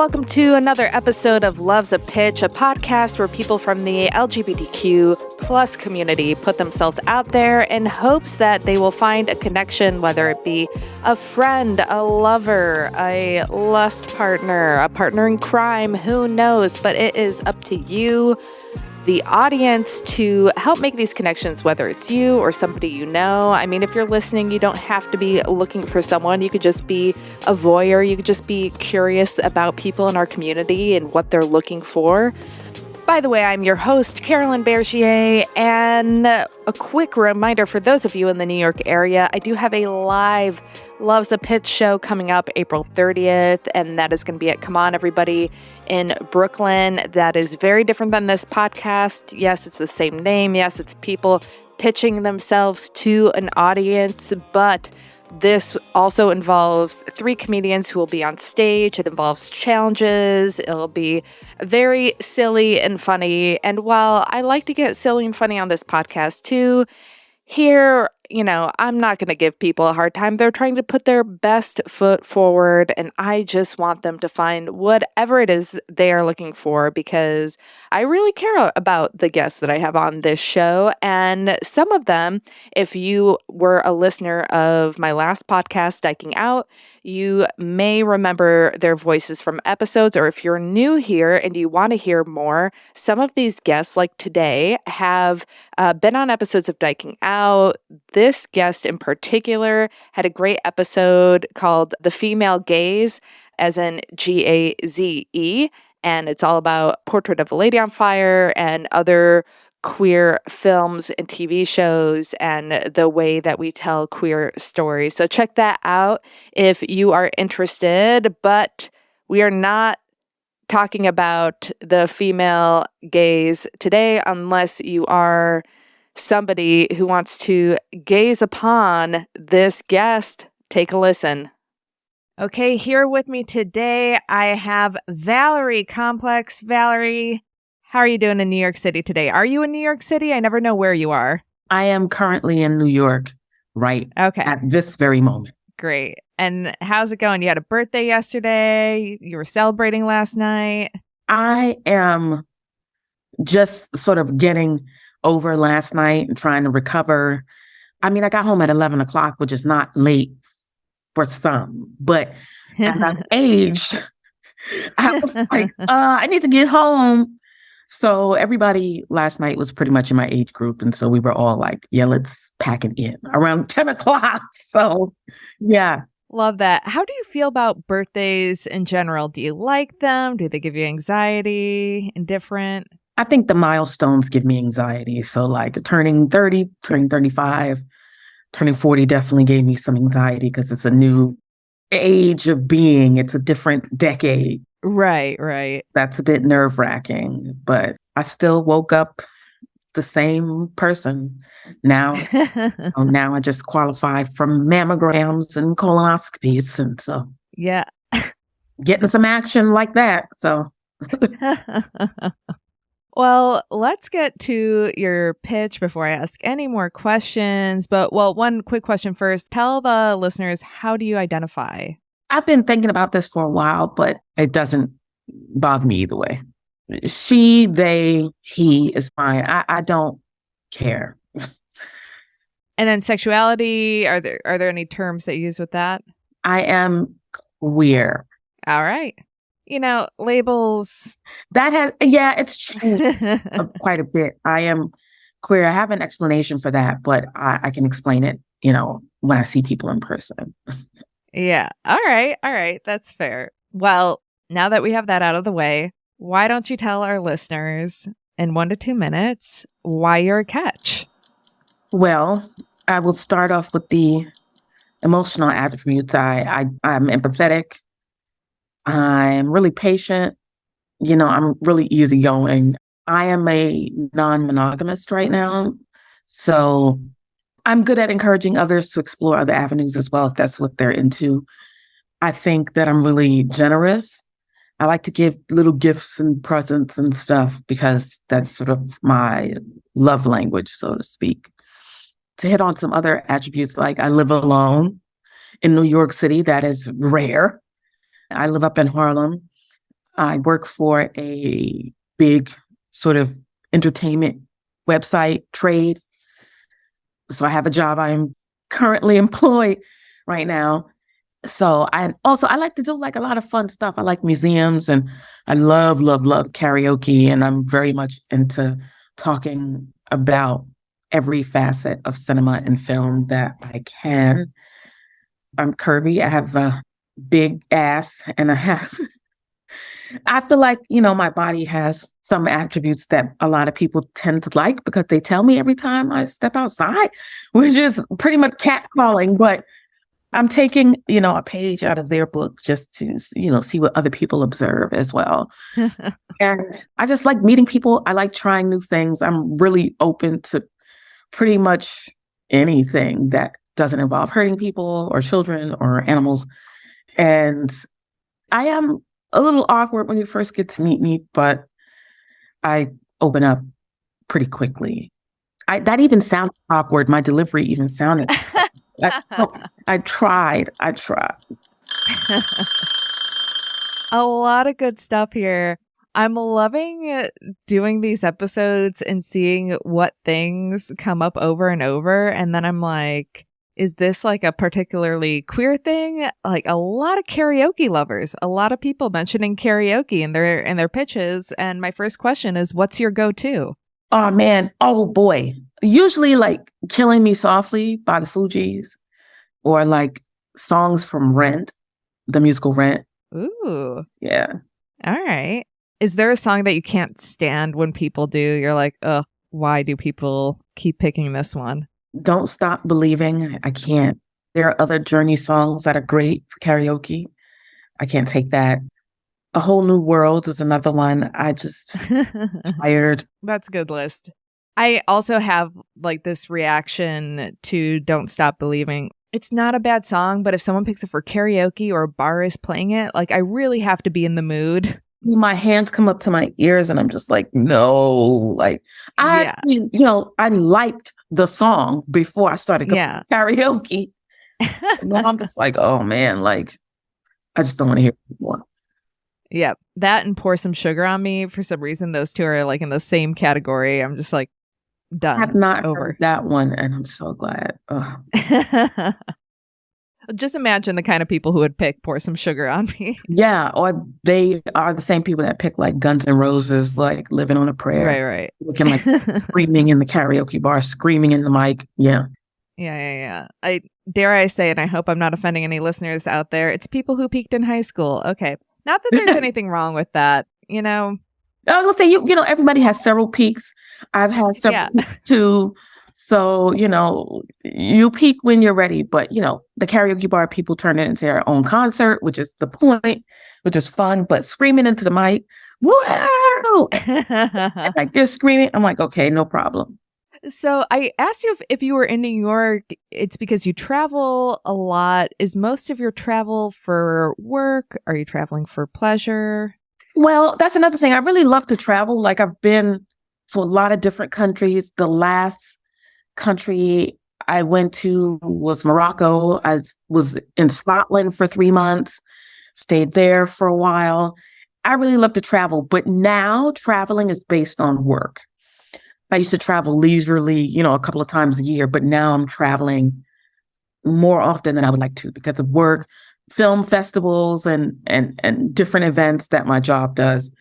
welcome to another episode of Love's a Pitch, a podcast where people from the LGBTQ plus community put themselves out there in hopes that they will find a connection, whether it be a friend, a lover, a lust partner, a partner in crime, who knows, but it is up to you, the audience, to help make these connections, whether it's you or somebody you know. I mean, if you're listening, you don't have to be looking for someone. You could just be a voyeur. You could just be curious about people in our community and what they're looking for. By the way, I'm your host, Carolyn Bergier, and a quick reminder for those of you in the New York area, I do have a live Love's a Pitch show coming up April 30th, and that is going to be at Come On Everybody in Brooklyn. That is very different than this podcast. Yes, it's the same name. Yes, it's people pitching themselves to an audience, but this also involves 3 comedians who will be on stage. It involves challenges. It'll be very silly and funny. And while I like to get silly and funny on this podcast too, here, I'm not going to give people a hard time. They're trying to put their best foot forward, and I just want them to find whatever it is they are looking for, because I really care about the guests that I have on this show. And some of them, if you were a listener of my last podcast, Diking Out, you may remember their voices from episodes, or if you're new here and you want to hear more, some of these guests, like today, have been on episodes of Diking Out. This guest in particular had a great episode called The Female Gaze, as in Gaze, and it's all about Portrait of a Lady on Fire and other queer films and TV shows and the way that we tell queer stories. So check that out if you are interested, but we are not talking about the female gaze today unless you are somebody who wants to gaze upon this guest. Take a listen. Okay, here with me today, I have Valerie Complex. Valerie, how are you doing in New York City today? Are you in New York City? I never know where you are. I am currently in New York at this very moment. Great. And how's it going? You had a birthday yesterday. You were celebrating last night. I am just sort of getting over last night and trying to recover. I mean, I got home at 11 o'clock, which is not late for some, but as I've aged, I was like, I need to get home. So everybody last night was pretty much in my age group. And so we were all like, yeah, let's pack it in around 10 o'clock. So yeah. Love that. How do you feel about birthdays in general? Do you like them? Do they give you anxiety? Indifferent? I think the milestones give me anxiety. So like turning 30, turning 35, turning 40 definitely gave me some anxiety because it's a new age of being. It's a different decade. Right. That's a bit nerve-wracking, but I still woke up the same person. Now, now I just qualify from mammograms and colonoscopies, and so yeah, getting some action like that. So, well, let's get to your pitch before I ask any more questions. But one quick question first. Tell the listeners, how do you identify? I've been thinking about this for a while, but it doesn't bother me either way. She, they, he is fine. I don't care. And then sexuality, are there any terms that you use with that? I am queer. All right. Labels. It's changed quite a bit. I am queer. I have an explanation for that, but I can explain it, when I see people in person. Yeah. All right. That's fair. Well, now that we have that out of the way, why don't you tell our listeners in 1 to 2 minutes why you're a catch? Well, I will start off with the emotional attributes. I'm empathetic. I'm really patient. I'm really easygoing. I am a non-monogamous right now. So I'm good at encouraging others to explore other avenues as well, if that's what they're into. I think that I'm really generous. I like to give little gifts and presents and stuff because that's sort of my love language, so to speak. To hit on some other attributes, like I live alone in New York City. That is rare. I live up in Harlem. I work for a big sort of entertainment website trade. So I have a job. I'm currently employed right now. So I like to do like a lot of fun stuff. I like museums and I love, love, love karaoke. And I'm very much into talking about every facet of cinema and film that I can. I'm curvy. I have a big ass and I feel like, my body has some attributes that a lot of people tend to like because they tell me every time I step outside, which is pretty much catcalling, but I'm taking, a page out of their book just to, see what other people observe as well. And I just like meeting people. I like trying new things. I'm really open to pretty much anything that doesn't involve hurting people or children or animals. And I am a little awkward when you first get to meet me, but I open up pretty quickly. That even sounded awkward. My delivery even sounded. I tried. A lot of good stuff here. I'm loving doing these episodes and seeing what things come up over and over. And then I'm like, is this like a particularly queer thing? Like a lot of karaoke lovers, a lot of people mentioning karaoke in their pitches. And my first question is, what's your go-to? Oh man. Oh boy. Usually like Killing Me Softly by the Fugees or like songs from Rent, the musical Rent. Ooh. Yeah. All right. Is there a song that you can't stand when people do? You're like, oh, why do people keep picking this one? Don't Stop Believing. I can't. There are other Journey songs that are great for karaoke. I can't take that. A Whole New World is another one. I just tired. That's a good list. I also have like this reaction to Don't Stop Believing. It's not a bad song, but if someone picks it for karaoke or a bar is playing it, like I really have to be in the mood. My hands come up to my ears and I'm just like, no. Like I liked the song before I started going karaoke. No, I'm just like, oh man, like I just don't want to hear it anymore. Yep. That and Pour Some Sugar on Me. For some reason, those two are like in the same category. I'm just like, done. I have not heard that one, and I'm so glad. Just imagine the kind of people who would pick Pour Some Sugar on Me. Yeah, or they are the same people that pick like Guns N' Roses, like Living on a Prayer. Right. Looking like screaming in the karaoke bar, screaming in the mic. Yeah. Yeah. I dare I say, and I hope I'm not offending any listeners out there, it's people who peaked in high school. Okay. Not that there's anything wrong with that, I was gonna say everybody has several peaks. I've had several peaks too. So, you peak when you're ready, but the karaoke bar people turn it into their own concert, which is the point, which is fun, but screaming into the mic, wow! Like they're screaming. I'm like, okay, no problem. So I asked you if you were in New York, it's because you travel a lot. Is most of your travel for work? Are you traveling for pleasure? Well, that's another thing. I really love to travel. Like I've been to a lot of different countries. The last country I went to was Morocco. I was in Scotland for 3 months, stayed there for a while. I really love to travel, but now traveling is based on work. I used to travel leisurely, a couple of times a year, but now I'm traveling more often than I would like to because of work, film festivals and different events that my job does.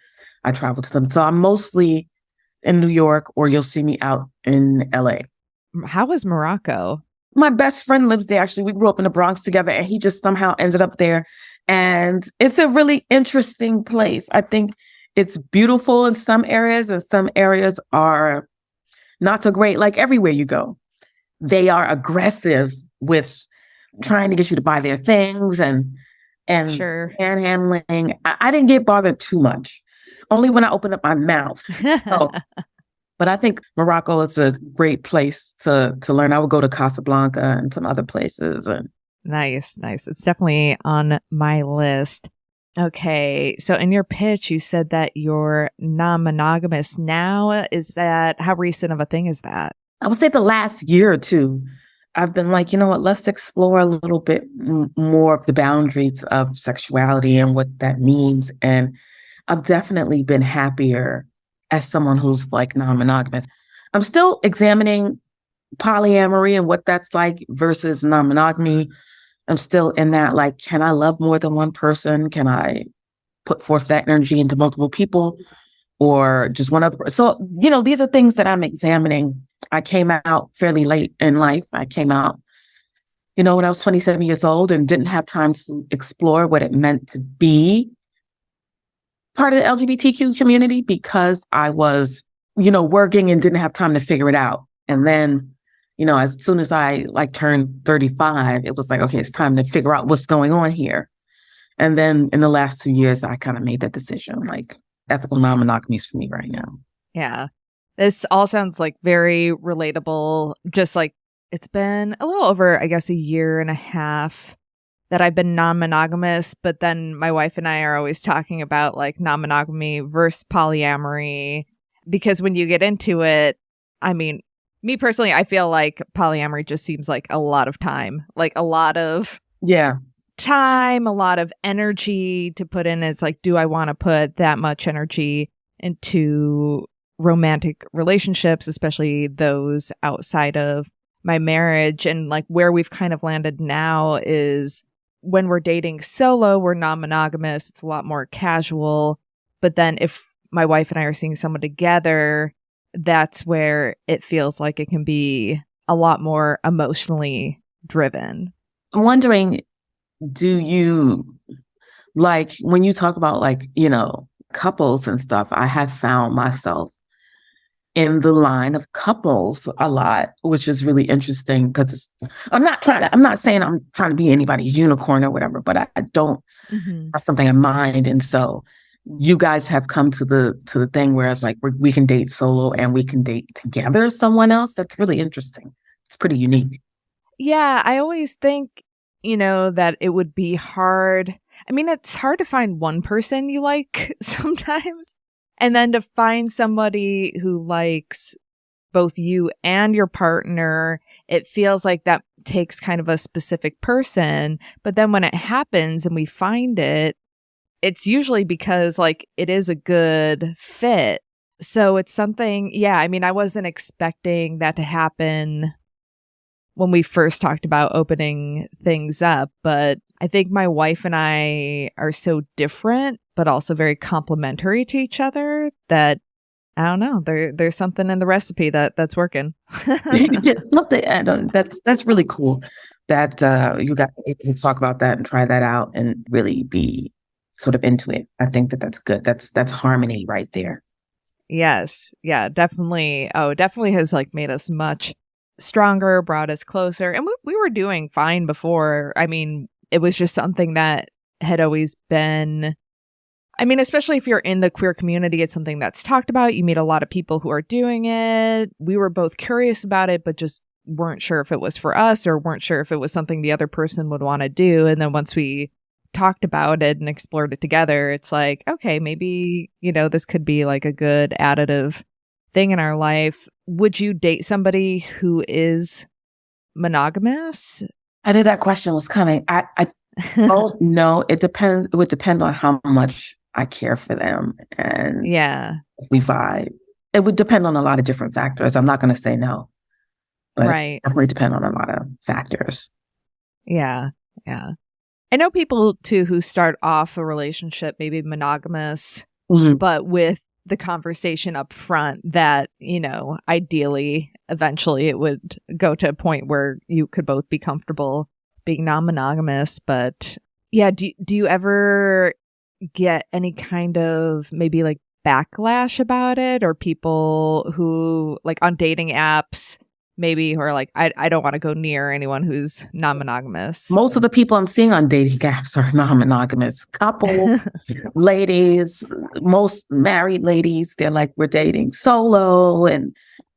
I travel to them. So I'm mostly in New York or you'll see me out in LA. How was Morocco? My best friend lives there. Actually, we grew up in the Bronx together and he just somehow ended up there. And it's a really interesting place. I think it's beautiful in some areas and some areas are not so great. Like everywhere you go, they are aggressive with trying to get you to buy their things and sure. Panhandling. I didn't get bothered too much, only when I opened up my mouth. But I think Morocco is a great place to learn. I would go to Casablanca and some other places. Nice. It's definitely on my list. Okay, so in your pitch, you said that you're non-monogamous now. How recent of a thing is that? I would say the last year or two, I've been like, you know what, let's explore a little bit more of the boundaries of sexuality and what that means. And I've definitely been happier as someone who's like non-monogamous. I'm still examining polyamory and what that's like versus non-monogamy. I'm still in that, like, can I love more than one person? Can I put forth that energy into multiple people or just one other person? So, these are things that I'm examining. I came out fairly late in life. I came out, when I was 27 years old and didn't have time to explore what it meant to be part of the LGBTQ community because I was, working and didn't have time to figure it out. And then, as soon as I turned 35, it was like, okay, it's time to figure out what's going on here. And then in the last 2 years, I kind of made that decision, like ethical non-monogamy is for me right now. Yeah. This all sounds like very relatable. Just like it's been a little over, I guess, a year and a half that I've been non-monogamous, but then my wife and I are always talking about like non-monogamy versus polyamory, because when you get into it, I mean, me personally, I feel like polyamory just seems like a lot of time, like a lot of time, a lot of energy to put in. It's like, do I want to put that much energy into romantic relationships, especially those outside of my marriage? And like where we've kind of landed now is when we're dating solo, we're non-monogamous. It's a lot more casual. But then if my wife and I are seeing someone together, that's where it feels like it can be a lot more emotionally driven. I'm wondering, do you, like, when you talk about couples and stuff, I have found myself in the line of couples a lot, which is really interesting because I'm not saying I'm trying to be anybody's unicorn or whatever, but I don't have something in mind. And so you guys have come to the thing where it's like we can date solo and we can date together as someone else. That's really interesting. It's pretty unique. Yeah, I always think, that it would be hard. I mean, it's hard to find one person you like sometimes. And then to find somebody who likes both you and your partner, it feels like that takes kind of a specific person. But then when it happens and we find it, it's usually because like it is a good fit. So it's something, I mean, I wasn't expecting that to happen when we first talked about opening things up, but I think my wife and I are so different, but also very complementary to each other that I don't know. There's something in the recipe that's working. That's really cool that you got to talk about that and try that out and really be sort of into it. I think that's good. That's harmony right there. Yes. Yeah, definitely. Oh, definitely has like made us much stronger, brought us closer. And we were doing fine before. I mean, it was just something that had always been, I mean, especially if you're in the queer community, it's something that's talked about. You meet a lot of people who are doing it. We were both curious about it, but just weren't sure if it was for us or weren't sure if it was something the other person would want to do. And then once we talked about it and explored it together, it's like, okay, maybe, this could be like a good additive thing in our life. Would you date somebody who is monogamous? I knew that question was coming. I don't know. It depends. It would depend on how much I care for them and if we vibe. It would depend on a lot of different factors. I'm not going to say no, but it definitely depend on a lot of factors. Yeah. Yeah. I know people too who start off a relationship maybe monogamous, but with the conversation up front that, ideally, eventually it would go to a point where you could both be comfortable being non-monogamous. But yeah, do you ever get any kind of maybe like backlash about it, or people who like on dating apps maybe who are like, I don't want to go near anyone who's non-monogamous? Most of the people I'm seeing on dating apps are non-monogamous. Couple ladies, most married ladies, they're like, we're dating solo. And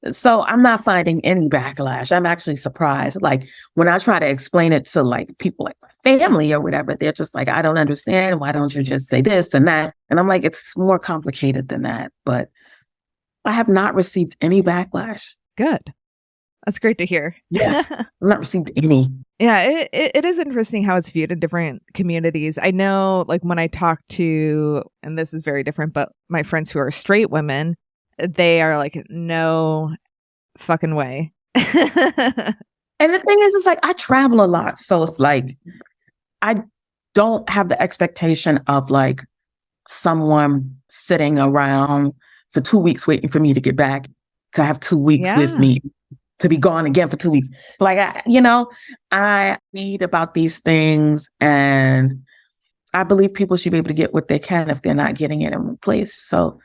so I'm not finding any backlash. I'm actually surprised. Like when I try to explain it to like people like my family or whatever, they're just like, I don't understand. Why don't you just say this and that? And I'm like, it's more complicated than that. But I have not received any backlash. Good. That's great to hear. Yeah. I've not received any. Yeah, it is interesting how it's viewed in different communities. I know, like, when I talk to, and this is very different, but my friends who are straight women, they are like, no fucking way. And the thing is, it's like I travel a lot. So it's like I don't have the expectation of like someone sitting around for 2 weeks waiting for me to get back to have 2 weeks with Yeah. me, to be gone again for 2 weeks. Like, I read about these things, and I believe people should be able to get what they can if they're not getting it in one place. So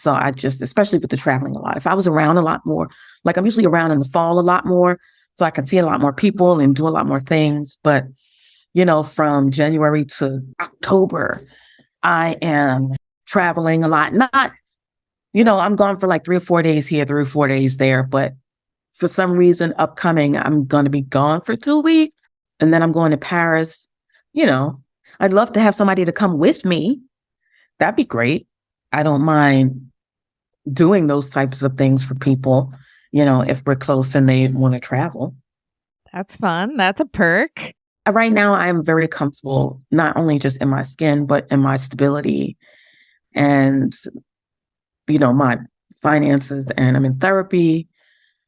I just, especially with the traveling a lot, if I was around a lot more, like I'm usually around in the fall a lot more, so I can see a lot more people and do a lot more things. But, from January to October, I am traveling a lot. Not, I'm gone for like 3 or 4 days here, 3 or 4 days there. But for some reason, upcoming, I'm going to be gone for 2 weeks. And then I'm going to Paris. I'd love to have somebody to come with me. That'd be great. I don't mind doing those types of things for people, if we're close and they want to travel. That's fun. That's a perk. Right now, I'm very comfortable, not only just in my skin, but in my stability and, my finances. And I'm in therapy,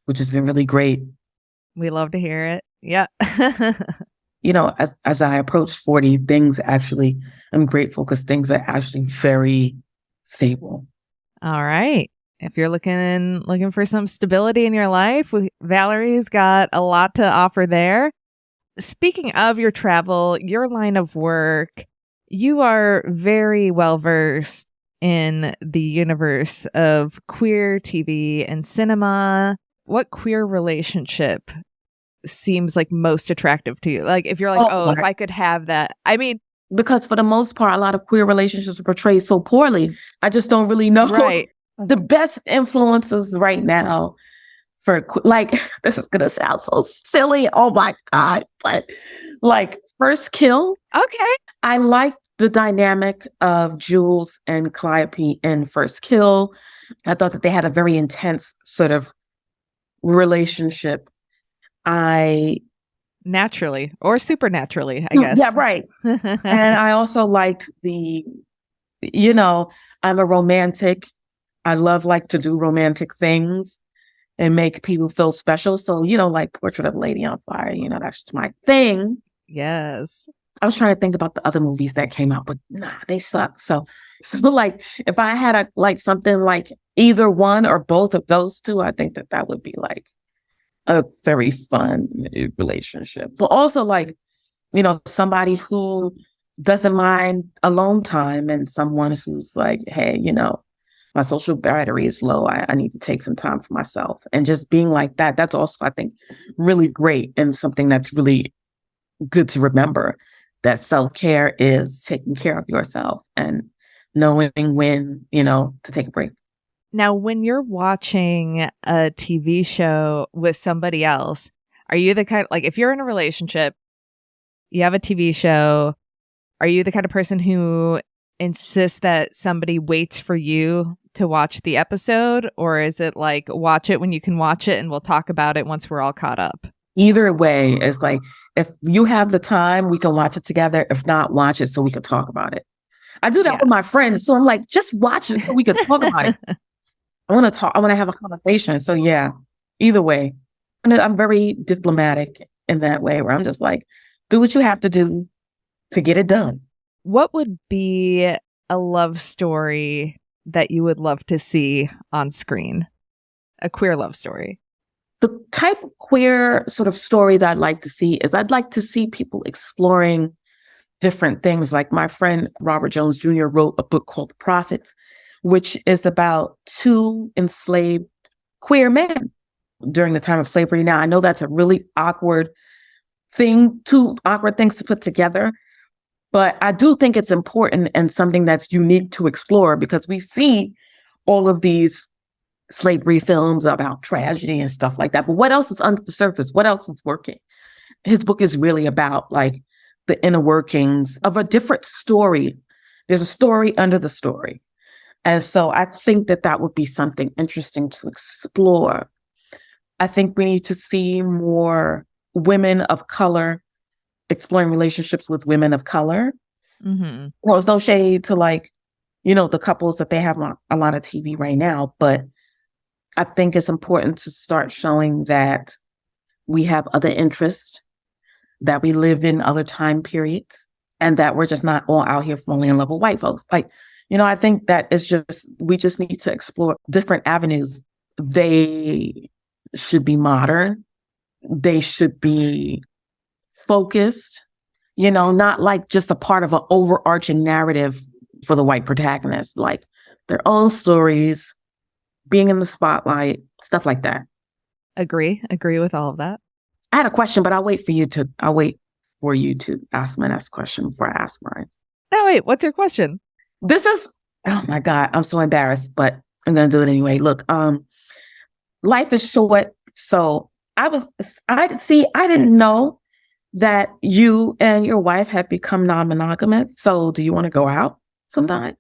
which has been really great. We love to hear it. Yeah. As I approach 40, I'm grateful because things are actually very stable. All right. If you're looking for some stability in your life, Valerie's got a lot to offer there. Speaking of your travel, your line of work, you are very well versed in the universe of queer TV and cinema. What queer relationship seems like most attractive to you? Like, if you're like, if I could have that. I mean, because for the most part, a lot of queer relationships are portrayed so poorly. I just don't really know. Right. The best influences right now for, like, this is going to sound so silly. Oh my God. But like First Kill. Okay. I like the dynamic of Jules and Calliope in First Kill. I thought that they had a very intense sort of relationship. Naturally or supernaturally, I guess. Yeah, right. And I also liked I'm a romantic. I love to do romantic things and make people feel special. So, like Portrait of a Lady on Fire, that's just my thing. Yes. I was trying to think about the other movies that came out, but they suck. So like if I had something like either one or both of those two, I think that would be like a very fun relationship. But also somebody who doesn't mind alone time and someone who's like, hey, my social battery is low. I need to take some time for myself. And just being like that, that's also, I think, really great and something that's really good to remember, that self-care is taking care of yourself and knowing when, to take a break. Now, when you're watching a TV show with somebody else, are you the kind, like, if you're in a relationship, you have a TV show, are you the kind of person who insists that somebody waits for you to watch the episode? Or is it like, watch it when you can watch it and we'll talk about it once we're all caught up? Either way, it's like, if you have the time, we can watch it together. If not, watch it so we can talk about it. I do that with my friends. So I'm like, just watch it so we can talk about it. I want to talk. I want to have a conversation. So yeah, either way. And I'm very diplomatic in that way, where I'm just like, do what you have to do to get it done. What would be a love story that you would love to see on screen? A queer love story. The type of queer sort of stories I'd like to see is I'd like to see people exploring different things. Like my friend Robert Jones Jr. wrote a book called The Prophets, which is about two enslaved queer men during the time of slavery. Now, I know that's a really awkward thing, two awkward things to put together, but I do think it's important and something that's unique to explore, because we see all of these slavery films about tragedy and stuff like that. But what else is under the surface? What else is working? His book is really about like the inner workings of a different story. There's a story under the story. And so I think that would be something interesting to explore. I think we need to see more women of color exploring relationships with women of color. Mm-hmm. Well, it's no shade to like, the couples that they have on a lot of TV right now, but I think it's important to start showing that we have other interests, that we live in other time periods, and that we're just not all out here falling in love with white folks. Like, I think that it's just, we just need to explore different avenues. They should be modern. They should be focused, not like just a part of an overarching narrative for the white protagonist, like their own stories, being in the spotlight, stuff like that. Agree with all of that. I had a question, but I'll wait for you to ask my next question before I ask mine. No, wait, what's your question? This is, oh my God, I'm so embarrassed, but I'm going to do it anyway. Look, life is short. So I didn't know that you and your wife had become non-monogamous. So do you want to go out sometime?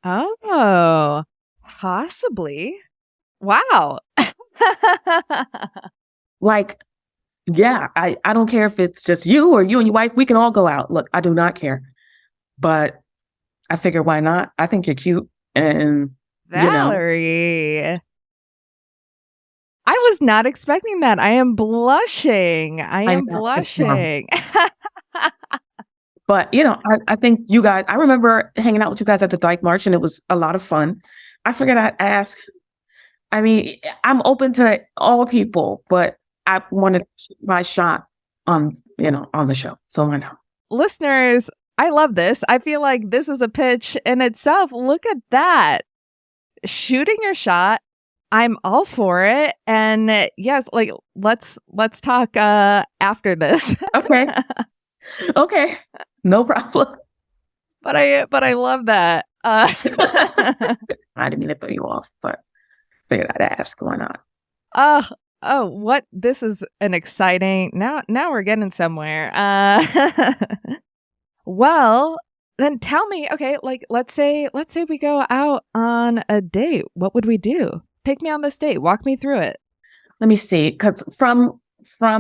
Oh, possibly. Wow. Like, yeah, I don't care if it's just you or you and your wife. We can all go out. Look, I do not care. But I figure, why not? I think you're cute. And, Valerie. I was not expecting that. I am blushing. I am blushing. But, I think you guys, I remember hanging out with you guys at the Dyke March, and it was a lot of fun. I figured I'd ask. I mean, I'm open to all people, but I wanted to shoot my shot on the show. So why not? Listeners, I love this. I feel like this is a pitch in itself. Look at that. Shooting your shot. I'm all for it. And yes, like let's talk after this. Okay. Okay. No problem. But I love that. I didn't mean to throw you off, but figured I'd ask. Why not? Oh, what? This is an exciting. Now we're getting somewhere. Well, then tell me, okay, like let's say we go out on a date. What would we do? Take me on this date. Walk me through it. Let me see. Cause from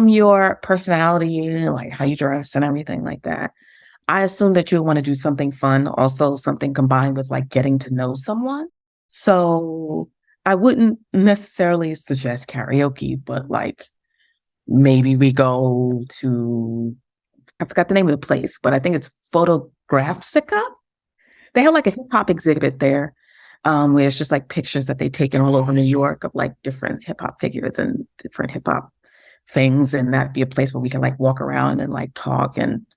your personality, like how you dress and everything like that, I assume that you want to do something fun, also something combined with like getting to know someone. So I wouldn't necessarily suggest karaoke, but like maybe we go to, I forgot the name of the place, but I think it's Photographica. They have like a hip hop exhibit there, where it's just like pictures that they've taken all over New York of like different hip hop figures and different hip hop things. And that'd be a place where we can like walk around and like talk and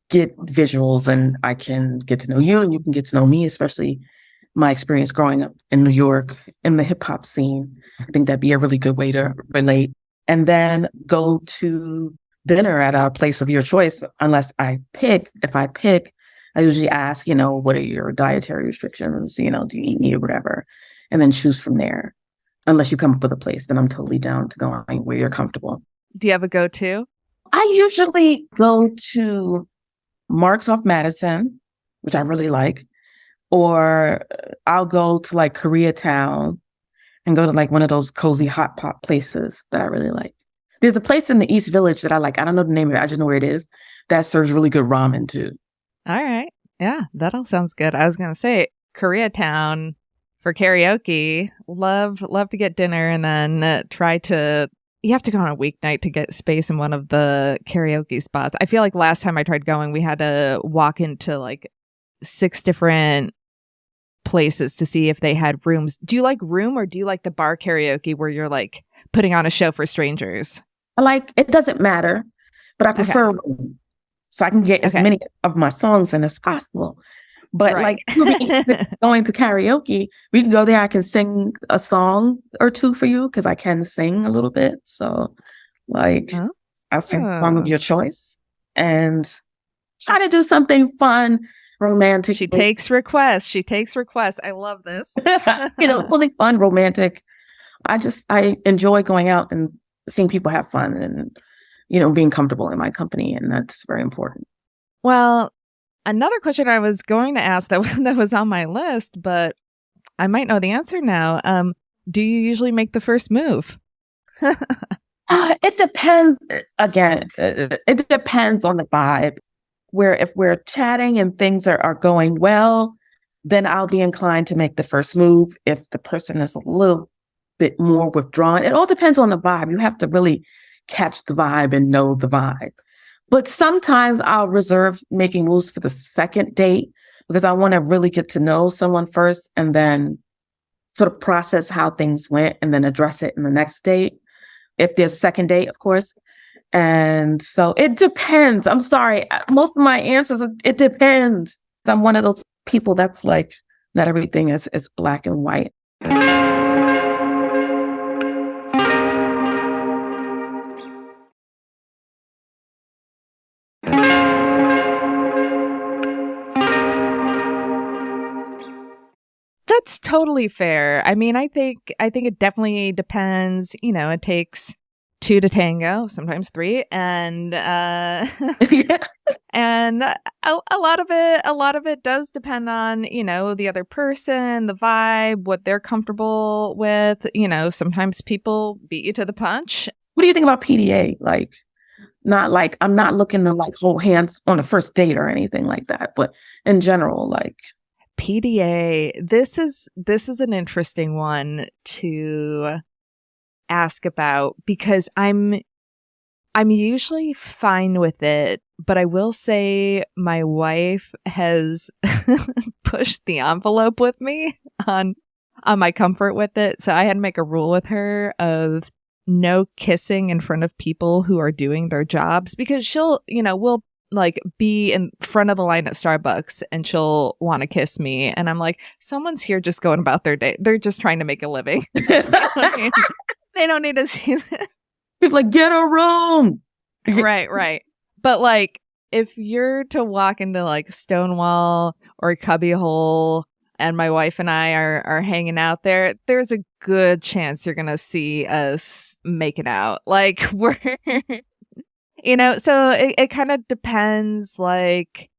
get visuals, and I can get to know you and you can get to know me, especially my experience growing up in New York in the hip hop scene. I think that'd be a really good way to relate. And then go to dinner at a place of your choice, unless if I pick, I usually ask, what are your dietary restrictions? Do you eat meat or whatever? And then choose from there. Unless you come up with a place, then I'm totally down to going where you're comfortable. Do you have a go-to? I usually go to Mark's off Madison, which I really like, or I'll go to like Koreatown and go to like one of those cozy hot pot places that I really like. There's a place in the East Village that I like. I don't know the name of it. I just know where it is. That serves really good ramen too. All right. Yeah, that all sounds good. I was going to say Koreatown for karaoke. Love to get dinner and then you have to go on a weeknight to get space in one of the karaoke spots. I feel like last time I tried going, we had to walk into like 6 different places to see if they had rooms. Do you like room or do you like the bar karaoke where you're like putting on a show for strangers? It doesn't matter, but I prefer room, so I can get as many of my songs in as possible. But like going to karaoke, we can go there. I can sing a song or two for you because I can sing a little bit. So I'll sing a song of your choice and try to do something fun, romantic. She takes requests. I love this. Something fun, romantic. I enjoy going out and seeing people have fun and, being comfortable in my company. And that's very important. Well, another question I was going to ask that was on my list, but I might know the answer now. Do you usually make the first move? It depends. Again, it depends on the vibe. Where if we're chatting and things are going well, then I'll be inclined to make the first move. If the person is a little bit more withdrawn, it all depends on the vibe. You have to really catch the vibe and know the vibe. But sometimes I'll reserve making moves for the second date because I want to really get to know someone first and then sort of process how things went and then address it in the next date. If there's a second date, of course. And so it depends. I'm sorry. Most of my answers, it depends. I'm one of those people that's like, not everything is black and white. That's totally fair. I mean, I think it definitely depends. You know, it takes two to tango, sometimes three, and and a lot of it does depend on, you know, the other person, the vibe, what they're comfortable with. You know, sometimes people beat you to the punch. What do you think about PDA? Like, not like I'm not looking to like hold hands on a first date or anything like that, but in general, like. PDA, this is an interesting one to ask about because I'm usually fine with it, but I will say my wife has pushed the envelope with me on my comfort with it. So I had to make a rule with her of no kissing in front of people who are doing their jobs because she'll, you know, we'll like be in front of the line at Starbucks and she'll want to kiss me. And I'm like, someone's here just going about their day. They're just trying to make a living. They don't need to see this. People like, get a room. Right. But like, if you're to walk into like Stonewall or Cubbyhole and my wife and I are hanging out there, there's a good chance you're going to see us making out. Like we're... You know, so it kind of depends, like,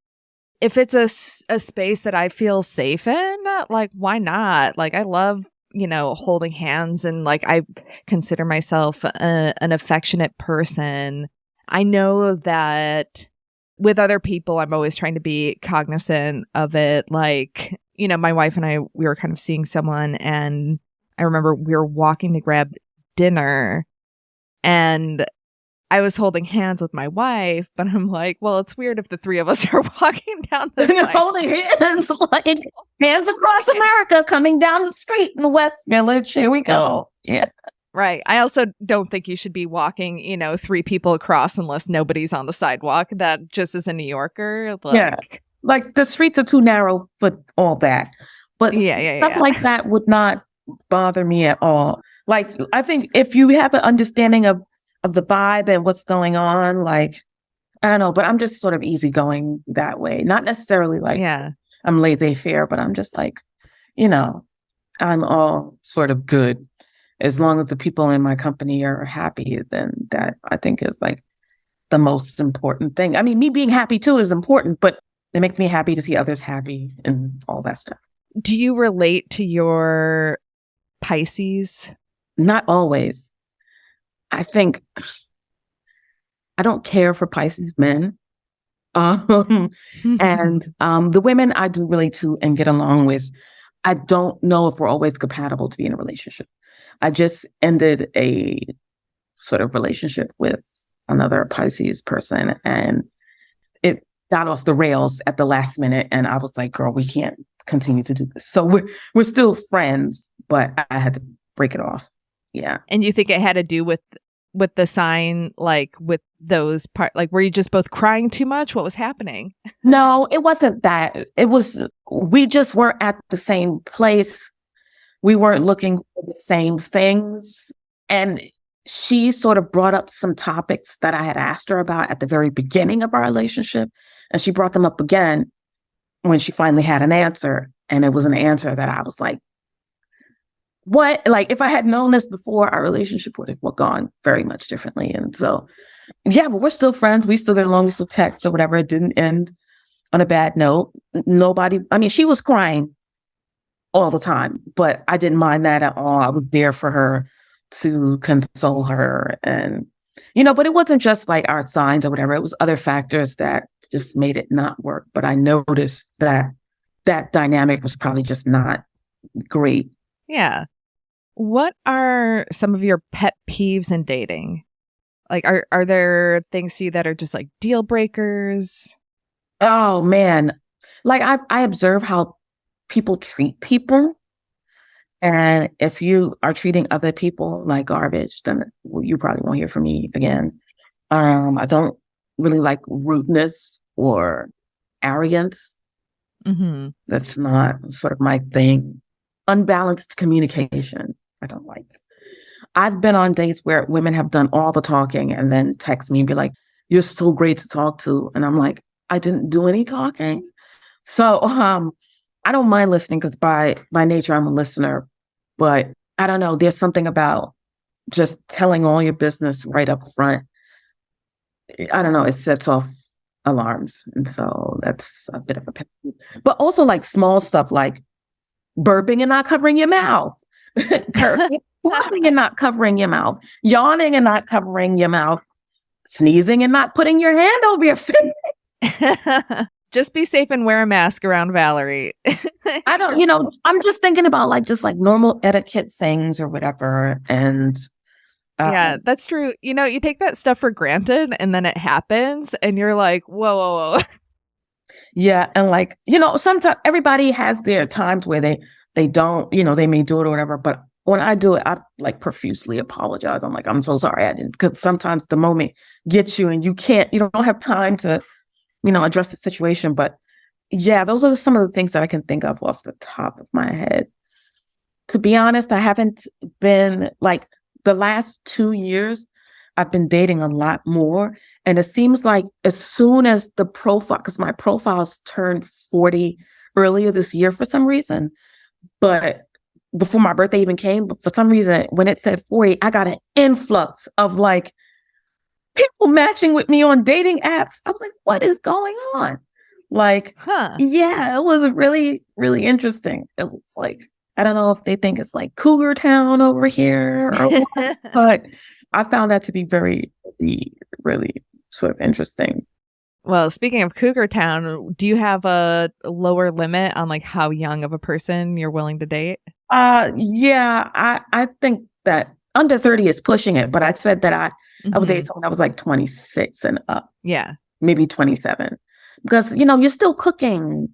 if it's a space that I feel safe in, like, why not? Like, I love, you know, holding hands and, like, I consider myself an affectionate person. I know that with other people, I'm always trying to be cognizant of it. Like, you know, my wife and I, we were kind of seeing someone, and I remember we were walking to grab dinner, and I was holding hands with my wife, but I'm like, well, it's weird if the three of us are walking down the street. Holding hands, like hands across America coming down the street in the West Village. Here we go. Yeah. Right. I also don't think you should be walking, you know, three people across unless nobody's on the sidewalk. That just as a New Yorker. Like... Yeah. Like the streets are too narrow for all that. But stuff like that would not bother me at all. Like, I think if you have an understanding of the vibe and what's going on, like, I don't know, but I'm just sort of easygoing that way. Not necessarily like I'm laissez-faire, but I'm just like, you know, I'm all sort of good. As long as the people in my company are happy, then that I think is like the most important thing. I mean, me being happy too is important, but it makes me happy to see others happy and all that stuff. Do you relate to your Pisces? Not always. I think I don't care for Pisces men. And the women I do relate to and get along with, I don't know if we're always compatible to be in a relationship. I just ended a sort of relationship with another Pisces person, and it got off the rails at the last minute. And I was like, girl, we can't continue to do this. So we're still friends, but I had to break it off. Yeah. And you think it had to do with the sign, like with those like, were you just both crying too much? What was happening? No, it wasn't that. It was, we just weren't at the same place. We weren't looking for the same things. And she sort of brought up some topics that I had asked her about at the very beginning of our relationship. And she brought them up again when she finally had an answer. And it was an answer that I was like, what? Like, if I had known this before, our relationship would have gone very much differently. And so, yeah, but we're still friends. We still get along. We still text or whatever. It didn't end on a bad note. Nobody, I mean, she was crying all the time, but I didn't mind that at all. I was there for her to console her. And, but it wasn't just like our signs or whatever. It was other factors that just made it not work. But I noticed that that dynamic was probably just not great. Yeah. What are some of your pet peeves in dating? Like, are there things to you that are just like deal breakers? Oh, man. Like I observe how people treat people. And if you are treating other people like garbage, then you probably won't hear from me again. I don't really like rudeness or arrogance. Mm-hmm. That's not sort of my thing. Unbalanced communication, I don't like. I've been on dates where women have done all the talking and then text me and be like, "You're so great to talk to." And I'm like, I didn't do any talking. So I don't mind listening because by nature I'm a listener, but I don't know. There's something about just telling all your business right up front. I don't know. It sets off alarms, and so that's a bit of a pet peeve. But also like small stuff like burping and not covering your mouth, coughing and not covering your mouth, yawning and not covering your mouth, sneezing and not putting your hand over your face. Just be safe and wear a mask around Valerie. I don't, I'm just thinking about just like normal etiquette things or whatever. And yeah, that's true. You take that stuff for granted and then it happens and you're like, whoa, whoa, whoa. Yeah. And like, sometimes everybody has their times where they don't, they may do it or whatever. But when I do it, I like profusely apologize. I'm like, I'm so sorry I didn't. Because sometimes the moment gets you and you don't have time to address the situation. But yeah, those are some of the things that I can think of off the top of my head. To be honest, I haven't been like the last 2 years, I've been dating a lot more. And it seems like as soon as the profile, because my profile's turned 40 earlier this year for some reason, but before my birthday even came, but for some reason, when it said 40, I got an influx of like people matching with me on dating apps. I was like, what is going on? Like, yeah, it was really, really interesting. It was like, I don't know if they think it's like Cougar Town over here or what, but I found that to be very, really, really sort of interesting. Well, speaking of Cougar Town, do you have a lower limit on like how young of a person you're willing to date? Yeah, I think that under 30 is pushing it, but I said that I would date someone that was like 26 and up. Yeah. Maybe 27. Because, you're still cooking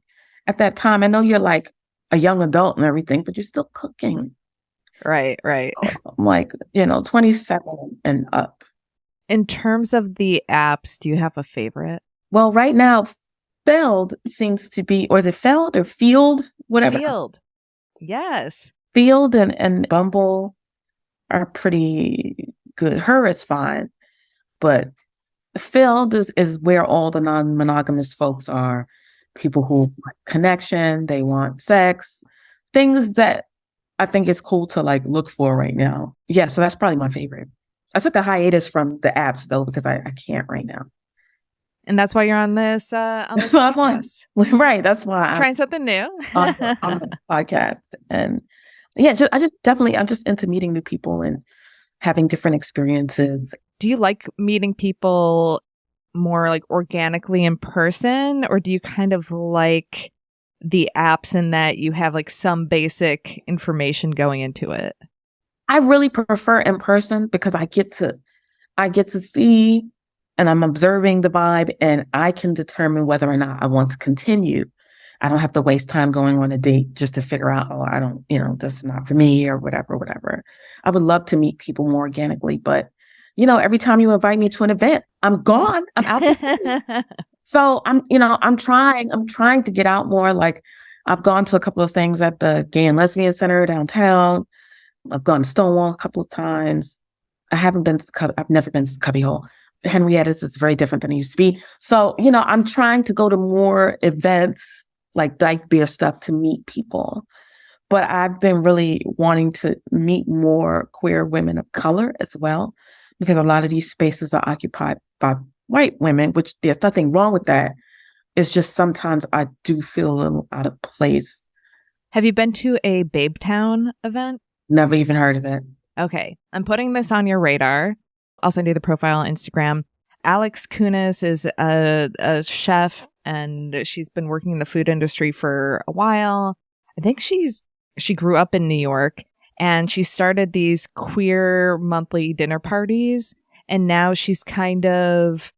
at that time. I know you're like a young adult and everything, but you're still cooking. Right. I'm like, 27 and up. In terms of the apps, do you have a favorite? Well, right now, Feld seems to be, or is it Feld or Field? Whatever. Field. Yes. Field and Bumble are pretty good. Her is fine. But Feld is where all the non-monogamous folks are. People who want connection, they want sex, things that I think is cool to like look for right now. Yeah, so that's probably my favorite. I took a hiatus from the apps though, because I can't right now. And that's why you're on this. That's why I'm on. Right. That's why I'm trying something new on the podcast. And yeah, I'm just into meeting new people and having different experiences. Do you like meeting people more like organically in person, or do you kind of like the apps in that you have like some basic information going into it? I really prefer in person because I get to see and I'm observing the vibe and I can determine whether or not I want to continue. I don't have to waste time going on a date just to figure out, oh, I don't, this is not for me or whatever. I would love to meet people more organically, but every time you invite me to an event, I'm gone. I'm out the city. So I'm trying to get out more. Like I've gone to a couple of things at the Gay and Lesbian Center downtown. I've gone to Stonewall a couple of times. I've never been to Cubbyhole. Henrietta's is very different than it used to be. So, I'm trying to go to more events like Dyke Beer stuff to meet people. But I've been really wanting to meet more queer women of color as well, because a lot of these spaces are occupied by white women, which there's nothing wrong with that. It's just sometimes I do feel a little out of place. Have you been to a Babe Town event? Never even heard of it. Okay, I'm putting this on your radar. I'll send you the profile on Instagram. Alex Kunis is a chef, and she's been working in the food industry for a while. I think she grew up in New York, and she started these queer monthly dinner parties, and now she's kind of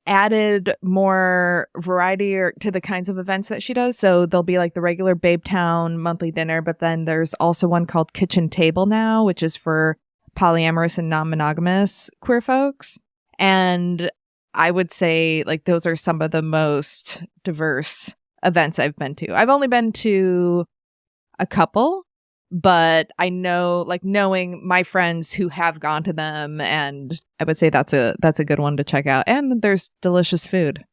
added more variety to the kinds of events that she does. So there'll be like the regular Babe Town monthly dinner, but then there's also one called Kitchen Table now, which is for polyamorous and non-monogamous queer folks. And I would say like those are some of the most diverse events I've been to. I've only been to a couple, but I know, like, knowing my friends who have gone to them, and I would say that's a good one to check out. And there's delicious food.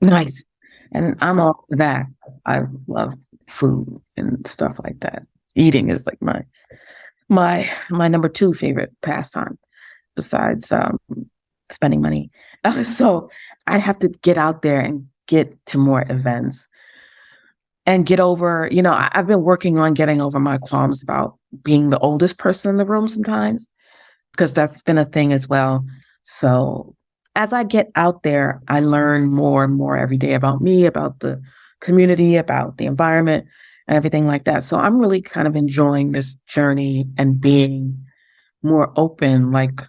Nice. And I'm all for that. I love food and stuff like that. Eating is like my number 2 favorite pastime besides spending money. So I have to get out there and get to more events and get over, I've been working on getting over my qualms about being the oldest person in the room sometimes, because that's been a thing as well. So as I get out there, I learn more and more every day about me, about the community, about the environment and everything like that. So I'm really kind of enjoying this journey and being more open. Like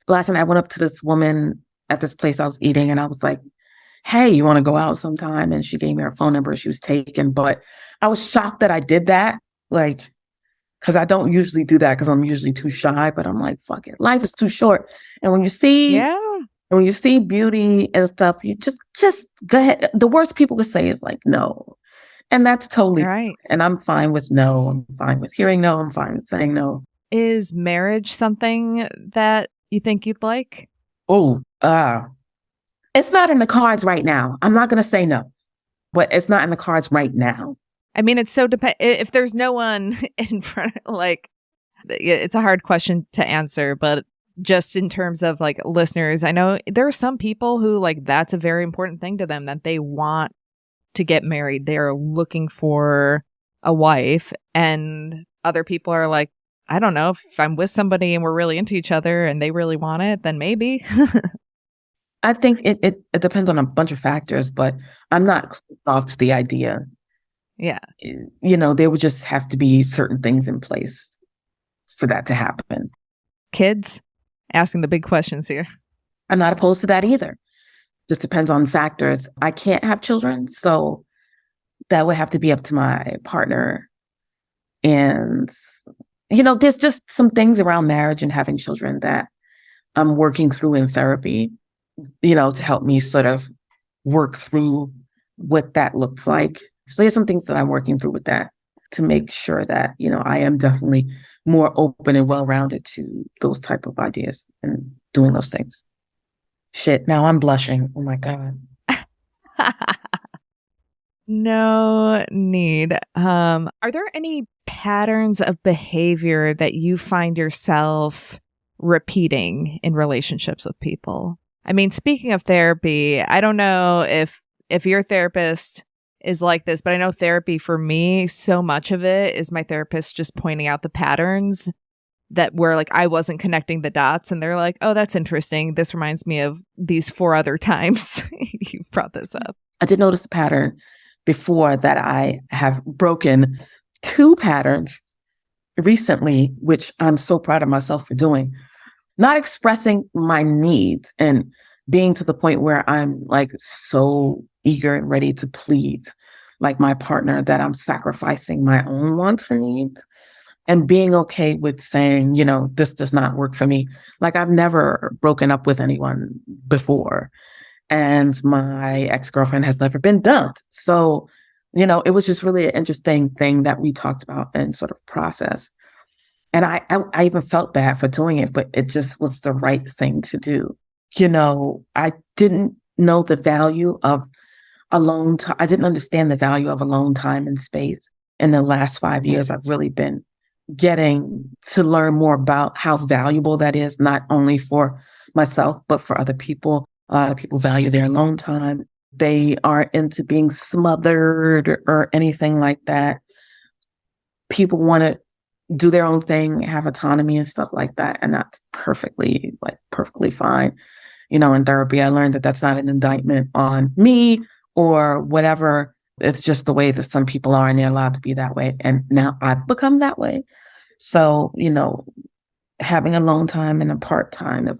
last night I went up to this woman at this place I was eating, and I was like, hey, you want to go out sometime? And she gave me her phone number. She was taken, but I was shocked that I did that. Like, because I don't usually do that because I'm usually too shy, but I'm like, fuck it. Life is too short. And when you see, beauty and stuff, you just go ahead. The worst people could say is like, no. And that's totally right. And I'm fine with no. I'm fine with hearing no. I'm fine with saying no. Is marriage something that you think you'd like? It's not in the cards right now. I'm not going to say no, but it's not in the cards right now. I mean, it's so if there's no one in front, like, it's a hard question to answer, but just in terms of like listeners, I know there are some people who like that's a very important thing to them, that they want to get married. They are looking for a wife, and other people are like, I don't know, if I'm with somebody and we're really into each other and they really want it, then maybe. I think it depends on a bunch of factors, but I'm not off to the idea. Yeah. There would just have to be certain things in place for that to happen. Kids? Asking the big questions here. I'm not opposed to that either. Just depends on factors. I can't have children, so that would have to be up to my partner. And, there's just some things around marriage and having children that I'm working through in therapy, to help me sort of work through what that looks like. So there's some things that I'm working through with that to make sure that, I am definitely more open and well-rounded to those type of ideas and doing those things. Shit, now I'm blushing. Oh my God. No need. Are there any patterns of behavior that you find yourself repeating in relationships with people? I mean, speaking of therapy, I don't know if your therapist is like this, but I know therapy for me, so much of it is my therapist just pointing out the patterns that were like, I wasn't connecting the dots, and they're like, oh, that's interesting. This reminds me of these 4 other times you've brought this up. I did notice a pattern before that I have broken 2 patterns recently, which I'm so proud of myself for doing. Not expressing my needs and being to the point where I'm like so eager and ready to please like my partner that I'm sacrificing my own wants and needs, and being okay with saying, this does not work for me. Like I've never broken up with anyone before, and my ex-girlfriend has never been dumped. So, it was just really an interesting thing that we talked about and sort of processed. And I even felt bad for doing it, but it just was the right thing to do. I didn't know the value of alone time. I didn't understand the value of alone time and space. In the last 5 years, I've really been getting to learn more about how valuable that is, not only for myself, but for other people. A lot of people value their alone time. They aren't into being smothered or anything like that. People want to do their own thing, have autonomy and stuff like that. And that's perfectly fine. In therapy, I learned that that's not an indictment on me or whatever. It's just the way that some people are, and they're allowed to be that way. And now I've become that way. So, having alone time and a part time is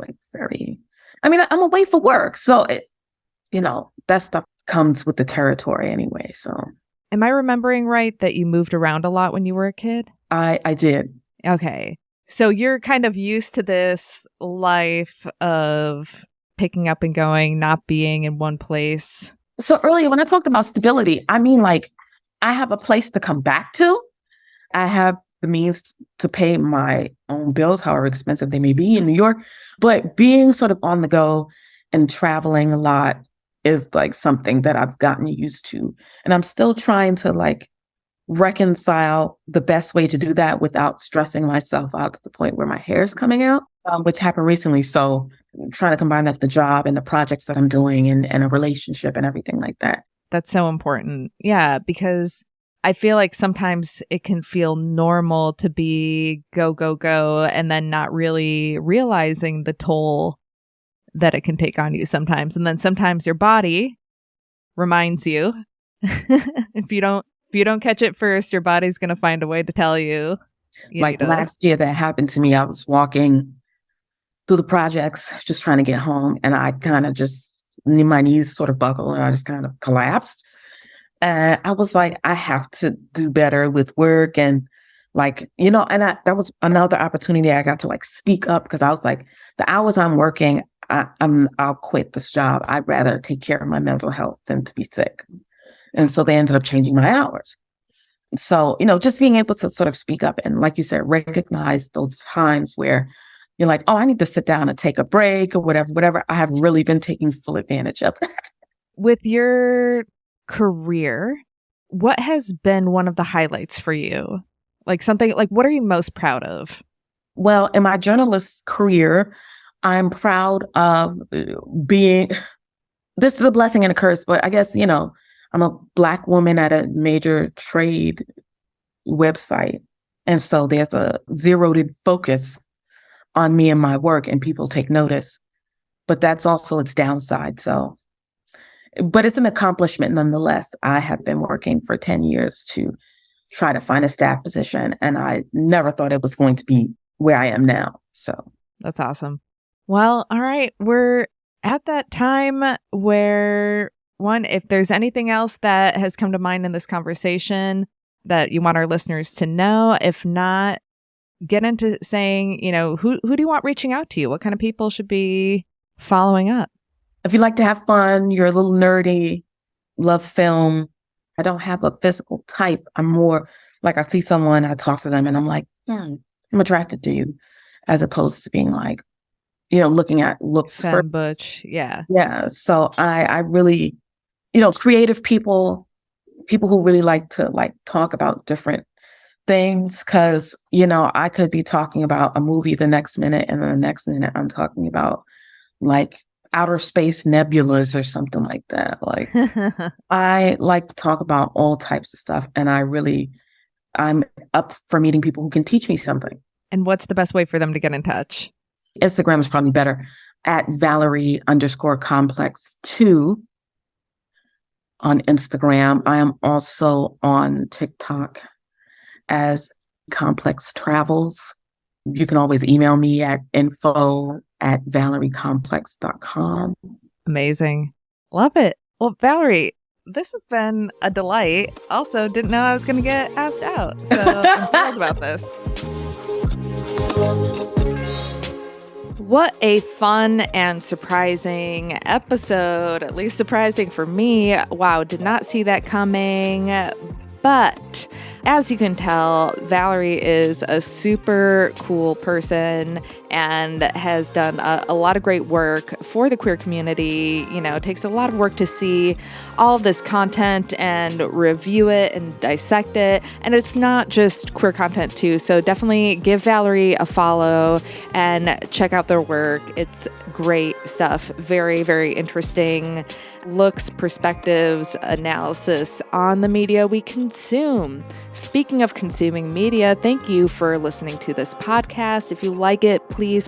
I'm away for work. So, that stuff comes with the territory anyway. So, am I remembering right that you moved around a lot when you were a kid? I did. Okay. So you're kind of used to this life of picking up and going, not being in one place. So earlier when I talked about stability, I mean, I have a place to come back to. I have the means to pay my own bills, however expensive they may be in New York. But being sort of on the go and traveling a lot is something that I've gotten used to. And I'm still trying to reconcile the best way to do that without stressing myself out to the point where my hair is coming out, which happened recently. So trying to combine that with the job and the projects that I'm doing and a relationship and everything like that. That's so important. Yeah, because I feel like sometimes it can feel normal to be go, go, go, and then not really realizing the toll that it can take on you sometimes. And then sometimes your body reminds you if you don't catch it first, your body's going to find a way to tell you. Last year that happened to me, I was walking through the projects, just trying to get home. And I kind of my knees sort of buckled and I just kind of collapsed. And I was like, I have to do better with work. And that was another opportunity I got to speak up, because I was like, the hours I'm working, I'll quit this job. I'd rather take care of my mental health than to be sick. And so they ended up changing my hours. So, just being able to sort of speak up and, like you said, recognize those times where you're like, oh, I need to sit down and take a break or whatever. I have really been taking full advantage of that. With your career, what has been one of the highlights for you? What are you most proud of? Well, in my journalist career, I'm proud of being, this is a blessing and a curse, but I guess, I'm a Black woman at a major trade website. And so there's a zeroed focus on me and my work, and people take notice. But that's also its downside. So, but it's an accomplishment nonetheless. I have been working for 10 years to try to find a staff position, and I never thought it was going to be where I am now. So that's awesome. Well, all right. We're at that time where, if there's anything else that has come to mind in this conversation that you want our listeners to know, if not, get into saying, who do you want reaching out to you? What kind of people should be following up? If you like to have fun, you're a little nerdy, love film. I don't have a physical type. I'm more like, I see someone, I talk to them, and I'm like, I'm attracted to you, as opposed to being like, looking at looks. Femme butch. Yeah. Yeah. So I really, creative people who really like to talk about different things, because, I could be talking about a movie the next minute, and then the next minute I'm talking about outer space nebulas or something like that. I like to talk about all types of stuff, and I'm up for meeting people who can teach me something. And what's the best way for them to get in touch? Instagram is probably better, at Valerie_Complex 2 on Instagram. I am also on TikTok as Complex Travels. You can always email me at info@valeriecomplex.com. Amazing. Love it. Well, Valerie, this has been a delight. Also, didn't know I was going to get asked out. So I'm thrilled about this. What a fun and surprising episode, at least surprising for me. Wow, did not see that coming. But as you can tell, Valerie is a super cool person and has done a lot of great work for the queer community. It takes a lot of work to see all of this content and review it and dissect it. And it's not just queer content too. So definitely give Valerie a follow and check out their work. It's great stuff. Very, very interesting looks, perspectives, analysis on the media we consume. Speaking of consuming media, thank you for listening to this podcast. If you like it, please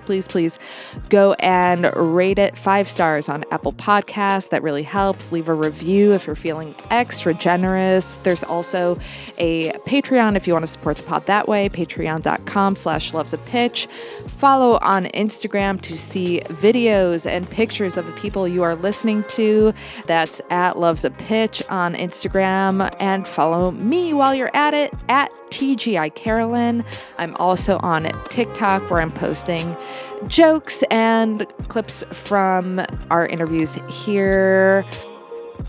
go and rate it 5 stars on Apple Podcasts. That really helps. Leave a review if you're feeling extra generous. There's also a Patreon if you want to support the pod that way, patreon.com/lovesapitch. Follow on Instagram to see videos and pictures of the people you are listening to. That's at lovesapitch on Instagram. And follow me while you're at it, at TGI Carolyn. I'm also on TikTok where I'm posting jokes and clips from our interviews here.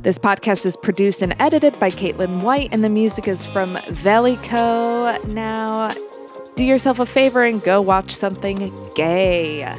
This podcast is produced and edited by Caitlin White, and the music is from Valerie. Now, do yourself a favor and go watch something gay.